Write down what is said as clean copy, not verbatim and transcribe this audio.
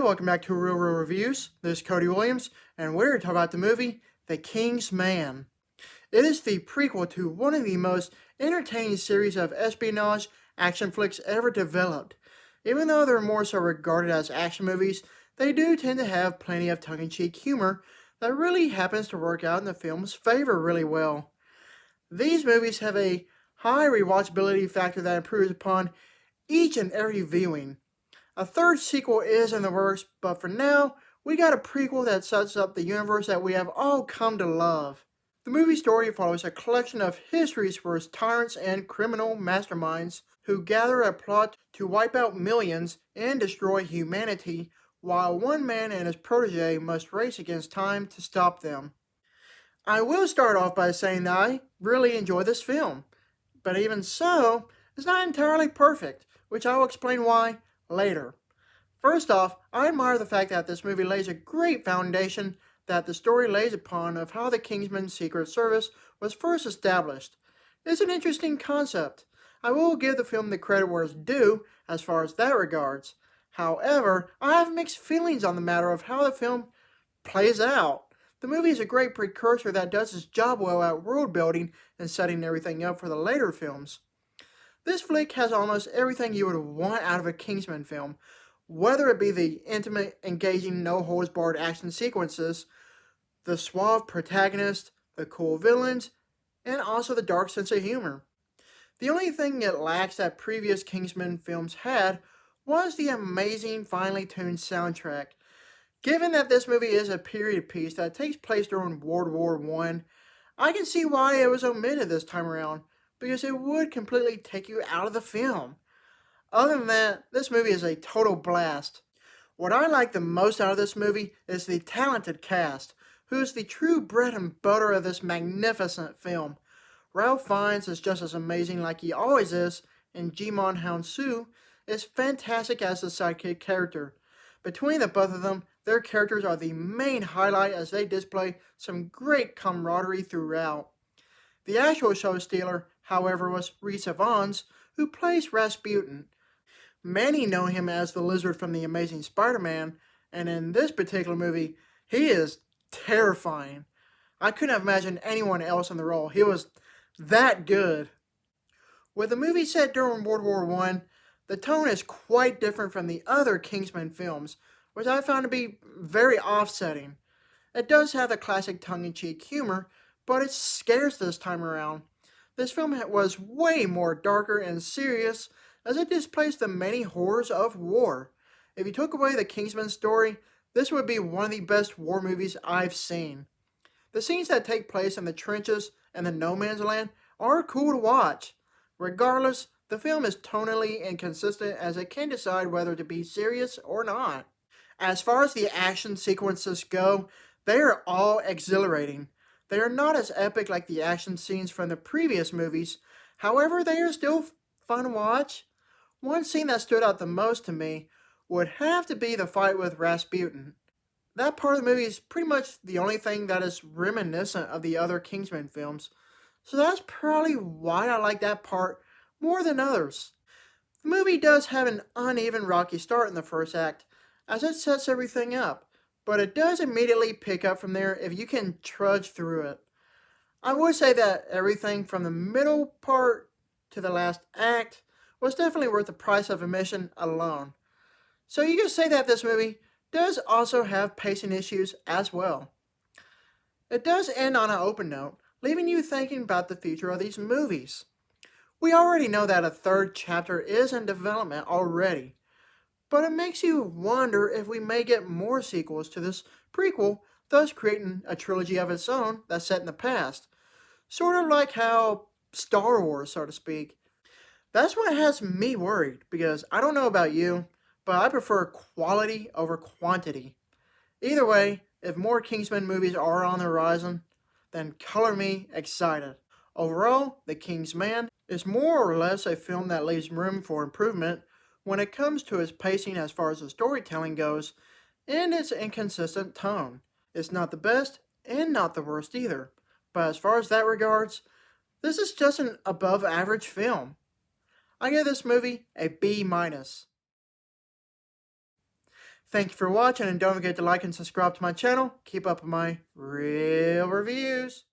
welcome back to Real Reviews. This is Cody Williams, and we're talking about the movie The King's Man. It is the prequel to one of the most entertaining series of espionage action flicks ever developed. Even though they're more so regarded as action movies, they do tend to have plenty of tongue-in-cheek humor that really happens to work out in the film's favor really well. These movies have a high rewatchability factor that improves upon each and every viewing. A third sequel is in the works, but for now, we got a prequel that sets up the universe that we have all come to love. The movie story follows a collection of histories where tyrants and criminal masterminds who gather a plot to wipe out millions and destroy humanity, while one man and his protege must race against time to stop them. I will start off by saying that I really enjoy this film, but even so, it's not entirely perfect, which I will explain why later. First off, I admire the fact that this movie lays a great foundation that the story lays upon of how the Kingsman Secret Service was first established. It's an interesting concept. I will give the film the credit where it's due as far as that regards. However, I have mixed feelings on the matter of how the film plays out. The movie is a great precursor that does its job well at world building and setting everything up for the later films. This flick has almost everything you would want out of a Kingsman film, whether it be the intimate, engaging, no-holds-barred action sequences, the suave protagonist, the cool villains, and also the dark sense of humor. The only thing it lacks that previous Kingsman films had was the amazing, finely tuned soundtrack. Given that this movie is a period piece that takes place during World War I can see why it was omitted this time around, because it would completely take you out of the film. Other than that, this movie is a total blast. What I like the most out of this movie is the talented cast, who is the true bread and butter of this magnificent film. Ralph Fiennes is just as amazing like he always is, and Djimon Hounsou is fantastic as the sidekick character. Between the both of them, their characters are the main highlight as they display some great camaraderie throughout. The actual show stealer, however, was Rhys Ifans, who plays Rasputin. Many know him as the Lizard from The Amazing Spider-Man, and in this particular movie, he is terrifying. I couldn't have imagined anyone else in the role. He was that good. With the movie set during World War I, the tone is quite different from the other Kingsman films, which I found to be very offsetting. It does have the classic tongue-in-cheek humor, but it's scarce this time around. This film was way more darker and serious as it displays the many horrors of war. If you took away the Kingsman story, this would be one of the best war movies I've seen. The scenes that take place in the trenches and the no man's land are cool to watch. Regardless, the film is tonally inconsistent as it can decide whether to be serious or not. As far as the action sequences go, they are all exhilarating. They are not as epic like the action scenes from the previous movies, however they are still fun to watch. One scene that stood out the most to me would have to be the fight with Rasputin. That part of the movie is pretty much the only thing that is reminiscent of the other Kingsman films, so that's probably why I like that part more than others. The movie does have an uneven, rocky start in the first act, as it sets everything up, but it does immediately pick up from there if you can trudge through it. I would say that everything from the middle part to the last act was definitely worth the price of admission alone. So you can say that this movie does also have pacing issues as well. It does end on an open note, leaving you thinking about the future of these movies. We already know that a third chapter is in development already, but it makes you wonder if we may get more sequels to this prequel, thus creating a trilogy of its own that's set in the past. Sort of like how Star Wars, so to speak. That's what has me worried, because I don't know about you, but I prefer quality over quantity. Either way, if more Kingsman movies are on the horizon, then color me excited. Overall, The King's Man is more or less a film that leaves room for improvement when it comes to its pacing as far as the storytelling goes, and its inconsistent tone. It's not the best, and not the worst either, but as far as that regards, this is just an above average film. I give this movie a B-. Thank you for watching, and don't forget to like and subscribe to my channel. Keep up with my real reviews.